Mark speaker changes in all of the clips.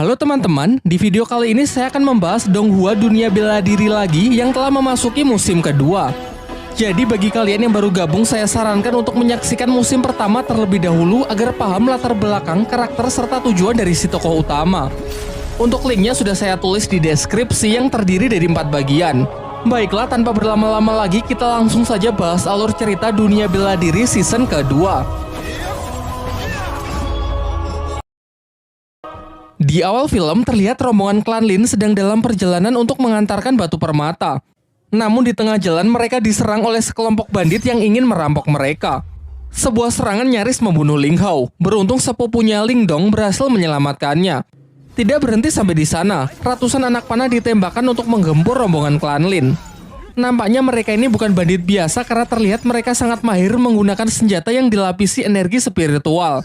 Speaker 1: Halo teman-teman, di video kali ini saya akan membahas Donghua Dunia Bela Diri lagi yang telah memasuki musim kedua. Jadi bagi kalian yang baru gabung, saya sarankan untuk menyaksikan musim pertama terlebih dahulu agar paham latar belakang, karakter, serta tujuan dari si tokoh utama. Untuk linknya sudah saya tulis di deskripsi yang terdiri dari 4 bagian. Baiklah, tanpa berlama-lama lagi kita langsung saja bahas alur cerita Dunia Bela Diri season kedua. Di awal film terlihat rombongan klan Lin sedang dalam perjalanan untuk mengantarkan batu permata. Namun di tengah jalan mereka diserang oleh sekelompok bandit yang ingin merampok mereka. Sebuah serangan nyaris membunuh Ling Hao. Beruntung sepupunya Ling Dong berhasil menyelamatkannya. Tidak berhenti sampai di sana, ratusan anak panah ditembakkan untuk menggempur rombongan klan Lin. Nampaknya mereka ini bukan bandit biasa karena terlihat mereka sangat mahir menggunakan senjata yang dilapisi energi spiritual.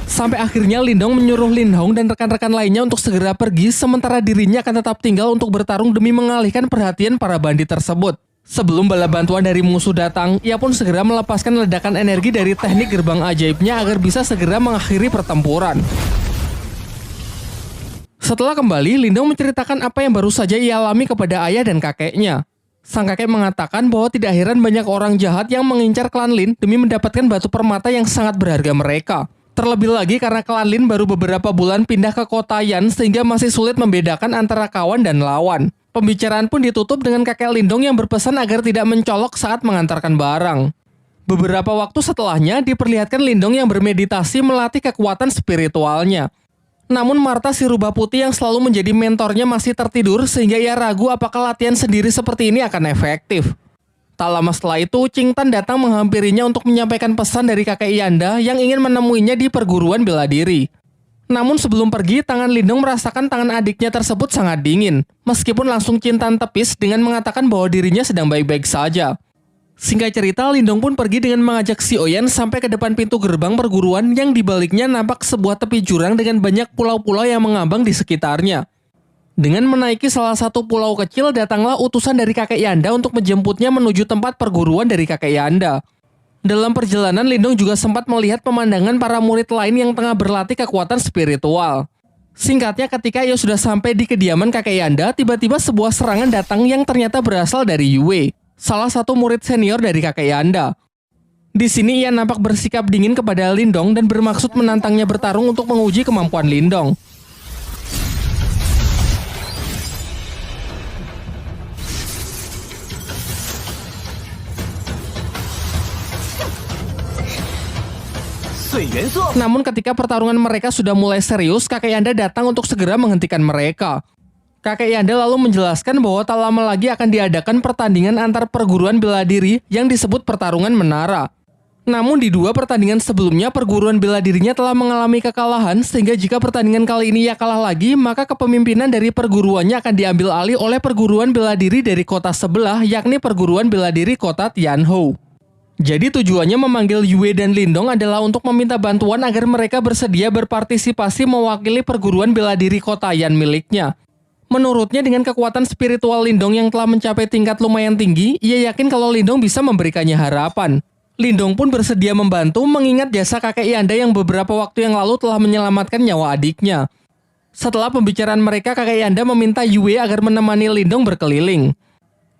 Speaker 1: Sampai akhirnya Lin Dong menyuruh Lin Hong dan rekan-rekan lainnya untuk segera pergi, sementara dirinya akan tetap tinggal untuk bertarung demi mengalihkan perhatian para bandit tersebut. Sebelum bala bantuan dari musuh datang, ia pun segera melepaskan ledakan energi dari teknik gerbang ajaibnya agar bisa segera mengakhiri pertempuran. Setelah kembali, Lin Dong menceritakan apa yang baru saja ia alami kepada ayah dan kakeknya. Sang kakek mengatakan bahwa tidak heran banyak orang jahat yang mengincar klan Lin demi mendapatkan batu permata yang sangat berharga mereka. Terlebih lagi karena klan Lin baru beberapa bulan pindah ke kota Yan sehingga masih sulit membedakan antara kawan dan lawan. Pembicaraan pun ditutup dengan kakek Lin Dong yang berpesan agar tidak mencolok saat mengantarkan barang. Beberapa waktu setelahnya diperlihatkan Lin Dong yang bermeditasi melatih kekuatan spiritualnya. Namun Martha si rubah putih yang selalu menjadi mentornya masih tertidur sehingga ia ragu apakah latihan sendiri seperti ini akan efektif. Tak lama setelah itu, Ching Tan datang menghampirinya untuk menyampaikan pesan dari kakek Yanda yang ingin menemuinya di perguruan bela diri. Namun sebelum pergi, tangan Lin Dong merasakan tangan adiknya tersebut sangat dingin, meskipun langsung Ching Tan tepis dengan mengatakan bahwa dirinya sedang baik-baik saja. Singkat cerita, Lin Dong pun pergi dengan mengajak si Oyan sampai ke depan pintu gerbang perguruan yang dibaliknya nampak sebuah tepi jurang dengan banyak pulau-pulau yang mengambang di sekitarnya. Dengan menaiki salah satu pulau kecil, datanglah utusan dari kakek Yanda untuk menjemputnya menuju tempat perguruan dari kakek Yanda. Dalam perjalanan, Lin Dong juga sempat melihat pemandangan para murid lain yang tengah berlatih kekuatan spiritual. Singkatnya, ketika ia sudah sampai di kediaman kakek Yanda, tiba-tiba sebuah serangan datang yang ternyata berasal dari Yue, salah satu murid senior dari kakek Yanda. Di sini ia nampak bersikap dingin kepada Lin Dong dan bermaksud menantangnya bertarung untuk menguji kemampuan Lin Dong. Namun ketika pertarungan mereka sudah mulai serius, kakek Yanda datang untuk segera menghentikan mereka. Kakek Yanda lalu menjelaskan bahwa tak lama lagi akan diadakan pertandingan antar perguruan bela diri yang disebut pertarungan menara. Namun di 2 pertandingan sebelumnya perguruan bela dirinya telah mengalami kekalahan, sehingga jika pertandingan kali ini ia kalah lagi, maka kepemimpinan dari perguruannya akan diambil alih oleh perguruan bela diri dari kota sebelah, yakni perguruan bela diri kota Tianhou. Jadi tujuannya memanggil Yue dan Lin Dong adalah untuk meminta bantuan agar mereka bersedia berpartisipasi mewakili perguruan bela diri kota Yan miliknya. Menurutnya dengan kekuatan spiritual Lin Dong yang telah mencapai tingkat lumayan tinggi, ia yakin kalau Lin Dong bisa memberikannya harapan. Lin Dong pun bersedia membantu mengingat jasa kakek Yanda yang beberapa waktu yang lalu telah menyelamatkan nyawa adiknya. Setelah pembicaraan mereka, kakek Yanda meminta Yue agar menemani Lin Dong berkeliling.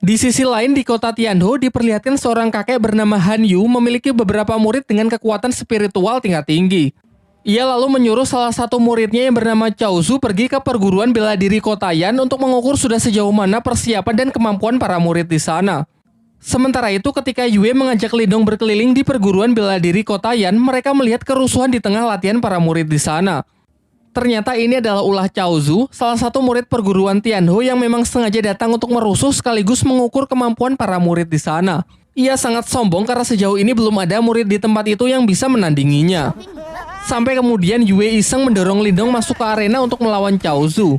Speaker 1: Di sisi lain, di kota Tianhou diperlihatkan seorang kakek bernama Han Yu memiliki beberapa murid dengan kekuatan spiritual tingkat tinggi. Ia lalu menyuruh salah satu muridnya yang bernama Cao Zu pergi ke perguruan bela diri kota Yan untuk mengukur sudah sejauh mana persiapan dan kemampuan para murid di sana. Sementara itu, ketika Yue mengajak Lin Dong berkeliling di perguruan bela diri kota Yan, mereka melihat kerusuhan di tengah latihan para murid di sana. Ternyata ini adalah ulah Cao Zu, salah satu murid perguruan Tianhou yang memang sengaja datang untuk merusuh sekaligus mengukur kemampuan para murid di sana. Ia sangat sombong karena sejauh ini belum ada murid di tempat itu yang bisa menandinginya. Sampai kemudian Yue iseng mendorong Lin Dong masuk ke arena untuk melawan Cao Zu.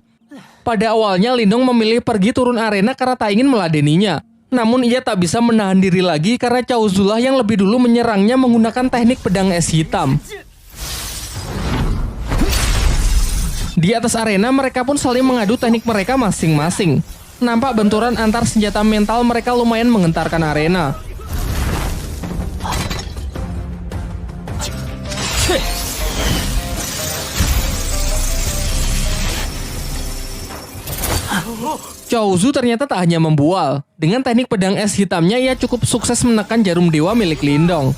Speaker 1: Pada awalnya Lin Dong memilih pergi turun arena karena tak ingin meladeninya. Namun ia tak bisa menahan diri lagi karena Cao Zu lah yang lebih dulu menyerangnya menggunakan teknik pedang es hitam. Di atas arena mereka pun saling mengadu teknik mereka masing-masing. Nampak benturan antar senjata mental mereka lumayan menggentarkan arena. Cao Zu ternyata tak hanya membual. Dengan teknik pedang es hitamnya, ia cukup sukses menekan jarum dewa milik Lindong.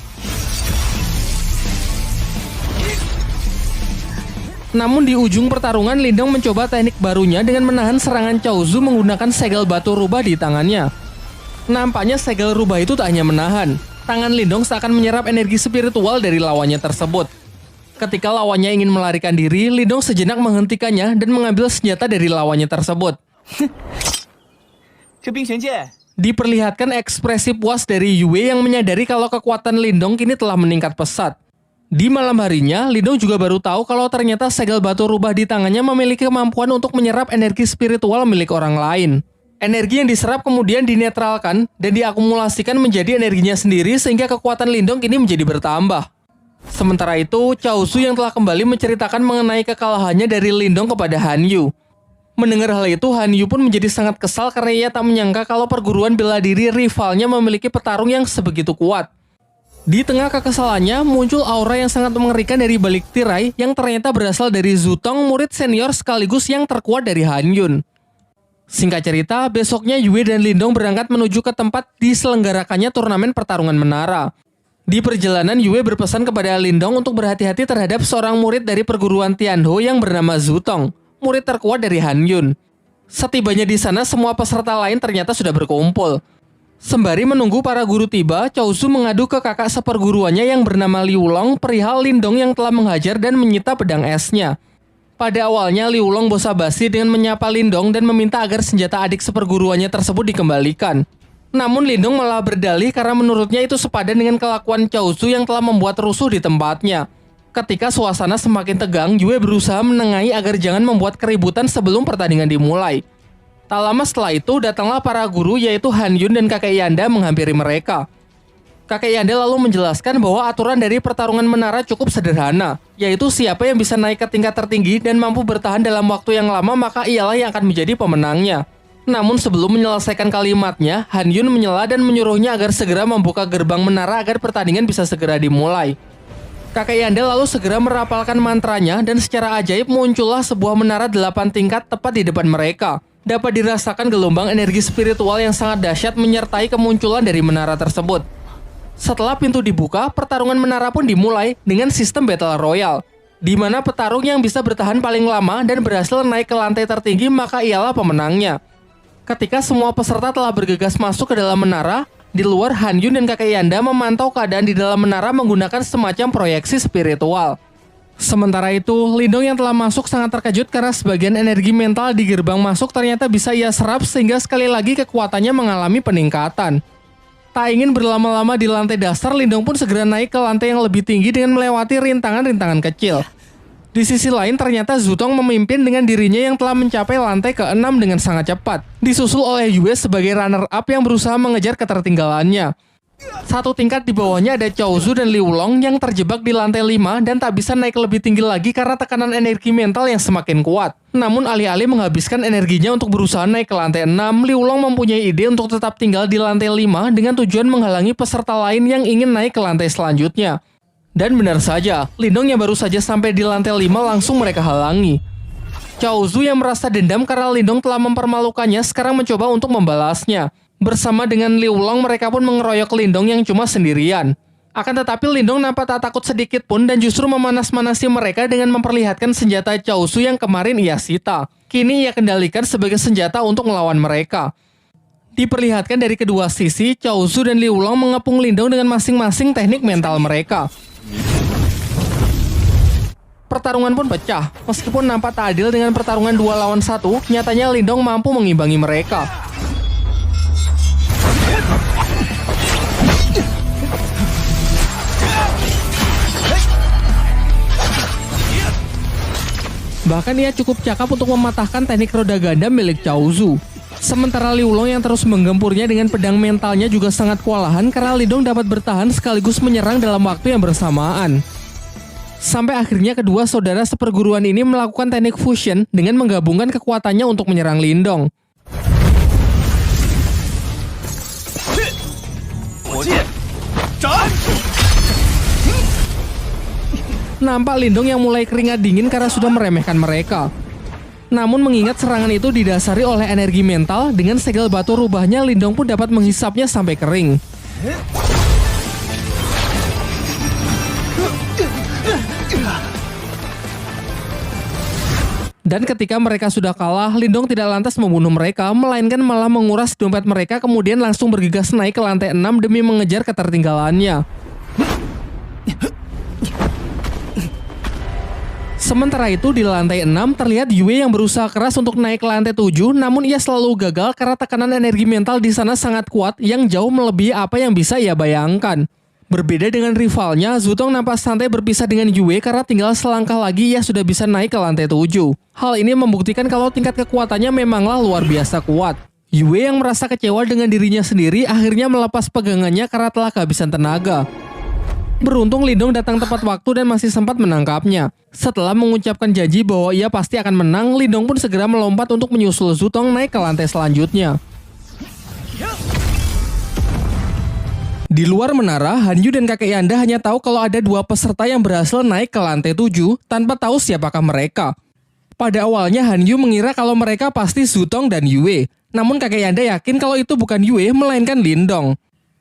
Speaker 1: Namun di ujung pertarungan, Lindong mencoba teknik barunya dengan menahan serangan Cao Zu menggunakan segel batu rubah di tangannya. Nampaknya segel rubah itu tak hanya menahan. Tangan Lindong seakan menyerap energi spiritual dari lawannya tersebut. Ketika lawannya ingin melarikan diri, Lindong sejenak menghentikannya dan mengambil senjata dari lawannya tersebut. Diperlihatkan ekspresi puas dari Yue yang menyadari kalau kekuatan Lindong kini telah meningkat pesat. Di malam harinya, Lindong juga baru tahu kalau ternyata segel batu rubah di tangannya memiliki kemampuan untuk menyerap energi spiritual milik orang lain. Energi yang diserap kemudian dinetralkan dan diakumulasikan menjadi energinya sendiri sehingga kekuatan Lindong kini menjadi bertambah. Sementara itu, Cao Zu yang telah kembali menceritakan mengenai kekalahannya dari Lindong kepada Han Yu. Mendengar hal itu, Han Yu pun menjadi sangat kesal karena ia tak menyangka kalau perguruan bela diri rivalnya memiliki petarung yang sebegitu kuat. Di tengah kekesalannya, muncul aura yang sangat mengerikan dari balik tirai yang ternyata berasal dari Zutong, murid senior sekaligus yang terkuat dari Han Yun. Singkat cerita, besoknya Yue dan Lindong berangkat menuju ke tempat diselenggarakannya turnamen pertarungan menara. Di perjalanan, Yue berpesan kepada Lindong untuk berhati-hati terhadap seorang murid dari perguruan Tianho yang bernama Zutong, murid terkuat dari Han Yun. Setibanya di sana, semua peserta lain ternyata sudah berkumpul. Sembari menunggu para guru tiba, Cao Zu mengadu ke kakak seperguruannya yang bernama Liu Long perihal Lindong yang telah menghajar dan menyita pedang esnya. Pada awalnya, Liu Long basa-basi dengan menyapa Lindong dan meminta agar senjata adik seperguruannya tersebut dikembalikan. Namun Lindong malah berdalih karena menurutnya itu sepadan dengan kelakuan Cao Zu yang telah membuat rusuh di tempatnya. Ketika suasana semakin tegang, Yue berusaha menengahi agar jangan membuat keributan sebelum pertandingan dimulai. Tak lama setelah itu, datanglah para guru yaitu Han Yun dan kakek Yanda menghampiri mereka. Kakek Yanda lalu menjelaskan bahwa aturan dari pertarungan menara cukup sederhana, yaitu siapa yang bisa naik ke tingkat tertinggi dan mampu bertahan dalam waktu yang lama maka ialah yang akan menjadi pemenangnya. Namun sebelum menyelesaikan kalimatnya, Han Yun menyela dan menyuruhnya agar segera membuka gerbang menara agar pertandingan bisa segera dimulai. Kakek Yanda lalu segera merapalkan mantranya dan secara ajaib muncullah sebuah menara 8 tingkat tepat di depan mereka. Dapat dirasakan gelombang energi spiritual yang sangat dahsyat menyertai kemunculan dari menara tersebut. Setelah pintu dibuka, pertarungan menara pun dimulai dengan sistem Battle Royale, di mana petarung yang bisa bertahan paling lama dan berhasil naik ke lantai tertinggi maka ialah pemenangnya. Ketika semua peserta telah bergegas masuk ke dalam menara, di luar Han Yun dan kakek Yanda memantau keadaan di dalam menara menggunakan semacam proyeksi spiritual. Sementara itu, Lindong yang telah masuk sangat terkejut karena sebagian energi mental di gerbang masuk ternyata bisa ia serap sehingga sekali lagi kekuatannya mengalami peningkatan. Tak ingin berlama-lama di lantai dasar, Lindong pun segera naik ke lantai yang lebih tinggi dengan melewati rintangan-rintangan kecil. Di sisi lain, ternyata Zutong memimpin dengan dirinya yang telah mencapai lantai ke-6 dengan sangat cepat, disusul oleh Yue sebagai runner-up yang berusaha mengejar ketertinggalannya. Satu tingkat di bawahnya ada Cao Zu dan Liu Long yang terjebak di lantai 5 dan tak bisa naik lebih tinggi lagi karena tekanan energi mental yang semakin kuat. Namun alih-alih menghabiskan energinya untuk berusaha naik ke lantai 6, Liu Long mempunyai ide untuk tetap tinggal di lantai 5 dengan tujuan menghalangi peserta lain yang ingin naik ke lantai selanjutnya. Dan benar saja, Lindong yang baru saja sampai di lantai 5 langsung mereka halangi. Cao Zu yang merasa dendam karena Lindong telah mempermalukannya sekarang mencoba untuk membalasnya. Bersama dengan Liu Long, mereka pun mengeroyok Lindong yang cuma sendirian. Akan tetapi Lindong nampak tak takut sedikit pun dan justru memanas-manasi mereka dengan memperlihatkan senjata Cao Zu yang kemarin ia sita. Kini ia kendalikan sebagai senjata untuk melawan mereka. Diperlihatkan dari kedua sisi, Cao Zu dan Liu Long mengepung Lindong dengan masing-masing teknik mental mereka. Pertarungan pun pecah. Meskipun nampak tak adil dengan pertarungan 2 lawan 1, nyatanya Lindong mampu mengimbangi mereka. Bahkan ia cukup cakap untuk mematahkan teknik roda ganda milik Cao Zu. Sementara Liu Long yang terus menggempurnya dengan pedang mentalnya juga sangat kewalahan karena Lindong dapat bertahan sekaligus menyerang dalam waktu yang bersamaan. Sampai akhirnya kedua saudara seperguruan ini melakukan teknik fusion dengan menggabungkan kekuatannya untuk menyerang Lindong. Nampak Lindong yang mulai keringat dingin karena sudah meremehkan mereka. Namun mengingat serangan itu didasari oleh energi mental, dengan segel batu rubahnya Lindong pun dapat menghisapnya sampai kering. Dan ketika mereka sudah kalah, Lindong tidak lantas membunuh mereka, melainkan malah menguras dompet mereka kemudian langsung bergegas naik ke lantai 6 demi mengejar ketertinggalannya. Sementara itu di lantai 6 terlihat Yue yang berusaha keras untuk naik ke lantai 7, namun ia selalu gagal karena tekanan energi mental di sana sangat kuat yang jauh melebihi apa yang bisa ia bayangkan. Berbeda dengan rivalnya, Zutong nampak santai berpisah dengan Yue karena tinggal selangkah lagi ia sudah bisa naik ke lantai 7. Hal ini membuktikan kalau tingkat kekuatannya memanglah luar biasa kuat. Yue yang merasa kecewa dengan dirinya sendiri akhirnya melepas pegangannya karena telah kehabisan tenaga. Beruntung Lindong datang tepat waktu dan masih sempat menangkapnya. Setelah mengucapkan janji bahwa ia pasti akan menang, Lindong pun segera melompat untuk menyusul Zutong naik ke lantai selanjutnya. Di luar menara, Hanyu dan kakek Yanda hanya tahu kalau ada dua peserta yang berhasil naik ke lantai 7 tanpa tahu siapakah mereka. Pada awalnya Hanyu mengira kalau mereka pasti Zutong dan Yue. Namun kakek Yanda yakin kalau itu bukan Yue melainkan Lindong.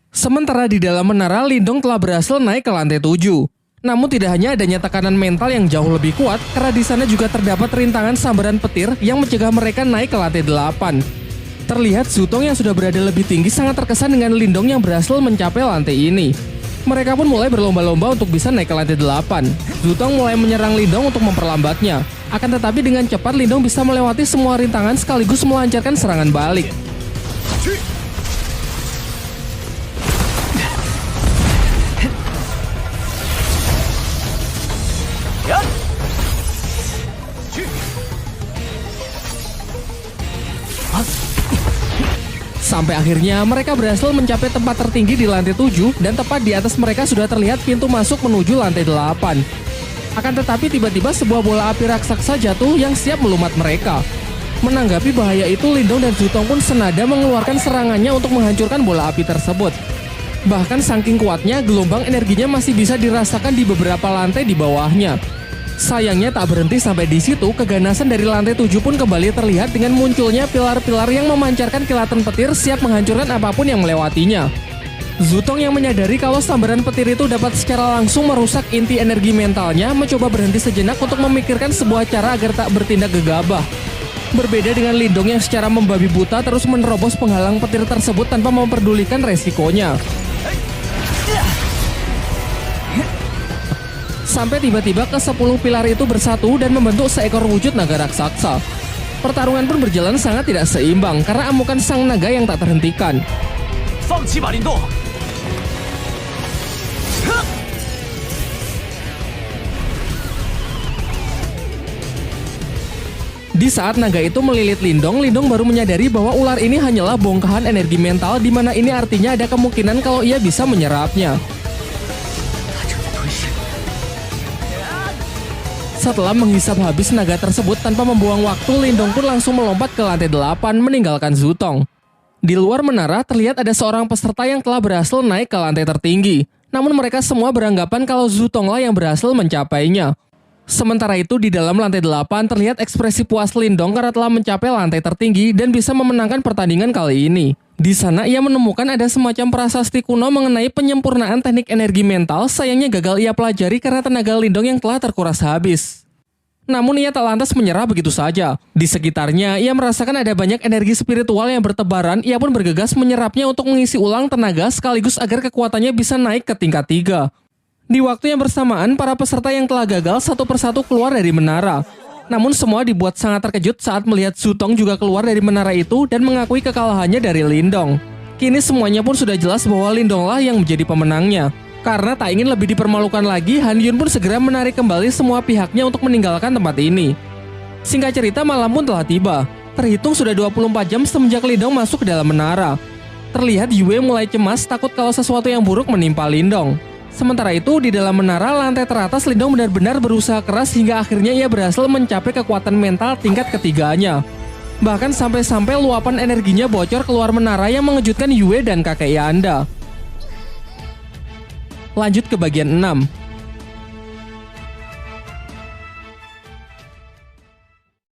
Speaker 1: Sementara di dalam menara, Lindong telah berhasil naik ke lantai 7. Namun tidak hanya adanya tekanan mental yang jauh lebih kuat, karena di sana juga terdapat rintangan sambaran petir yang mencegah mereka naik ke lantai 8. Terlihat Zutong yang sudah berada lebih tinggi sangat terkesan dengan Lindong yang berhasil mencapai lantai ini. Mereka pun mulai berlomba-lomba untuk bisa naik ke lantai 8. Zutong mulai menyerang Lindong untuk memperlambatnya. Akan tetapi dengan cepat Lindong bisa melewati semua rintangan sekaligus melancarkan serangan balik. Sampai akhirnya mereka berhasil mencapai tempat tertinggi di lantai 7 dan tepat di atas mereka sudah terlihat pintu masuk menuju lantai 8. Akan tetapi tiba-tiba sebuah bola api raksasa jatuh yang siap melumat mereka. Menanggapi bahaya itu, Lindong dan Zutong pun senada mengeluarkan serangannya untuk menghancurkan bola api tersebut. Bahkan saking kuatnya, gelombang energinya masih bisa dirasakan di beberapa lantai di bawahnya. Sayangnya tak berhenti sampai di situ, keganasan dari lantai 7 pun kembali terlihat dengan munculnya pilar-pilar yang memancarkan kilatan petir siap menghancurkan apapun yang melewatinya. Zutong yang menyadari kalau sambaran petir itu dapat secara langsung merusak inti energi mentalnya, mencoba berhenti sejenak untuk memikirkan sebuah cara agar tak bertindak gegabah. Berbeda dengan Lindong yang secara membabi buta terus menerobos penghalang petir tersebut tanpa memperdulikan resikonya. Sampai tiba-tiba ke-10 pilar itu bersatu dan membentuk seekor wujud naga raksasa. Pertarungan pun berjalan sangat tidak seimbang karena amukan sang naga yang tak terhentikan. Di saat naga itu melilit Lindong, Lindong baru menyadari bahwa ular ini hanyalah bongkahan energi mental, di mana ini artinya ada kemungkinan kalau ia bisa menyerapnya. Setelah menghisap habis naga tersebut tanpa membuang waktu, Lindong pun langsung melompat ke lantai 8 meninggalkan Zutong. Di luar menara terlihat ada seorang peserta yang telah berhasil naik ke lantai tertinggi. Namun mereka semua beranggapan kalau Zutonglah yang berhasil mencapainya. Sementara itu di dalam lantai 8 terlihat ekspresi puas Lindong karena telah mencapai lantai tertinggi dan bisa memenangkan pertandingan kali ini. Di sana ia menemukan ada semacam prasasti kuno mengenai penyempurnaan teknik energi mental, sayangnya gagal ia pelajari karena tenaga Lindong yang telah terkuras habis. Namun ia tak lantas menyerah begitu saja. Di sekitarnya ia merasakan ada banyak energi spiritual yang bertebaran, ia pun bergegas menyerapnya untuk mengisi ulang tenaga sekaligus agar kekuatannya bisa naik ke tingkat 3. Di waktu yang bersamaan, para peserta yang telah gagal satu persatu keluar dari menara. Namun semua dibuat sangat terkejut saat melihat Zutong juga keluar dari menara itu dan mengakui kekalahannya dari Lindong. Kini semuanya pun sudah jelas bahwa Lindonglah yang menjadi pemenangnya. Karena tak ingin lebih dipermalukan lagi, Han Yun pun segera menarik kembali semua pihaknya untuk meninggalkan tempat ini. Singkat cerita, malam pun telah tiba. Terhitung sudah 24 jam semenjak Lindong masuk ke dalam menara. Terlihat Yue mulai cemas takut kalau sesuatu yang buruk menimpa Lindong. Sementara itu, di dalam menara lantai teratas, Lindong benar-benar berusaha keras hingga akhirnya ia berhasil mencapai kekuatan mental tingkat ketiganya. Bahkan sampai-sampai luapan energinya bocor keluar menara yang mengejutkan Yue dan kakek Yanda. Lanjut ke bagian 6.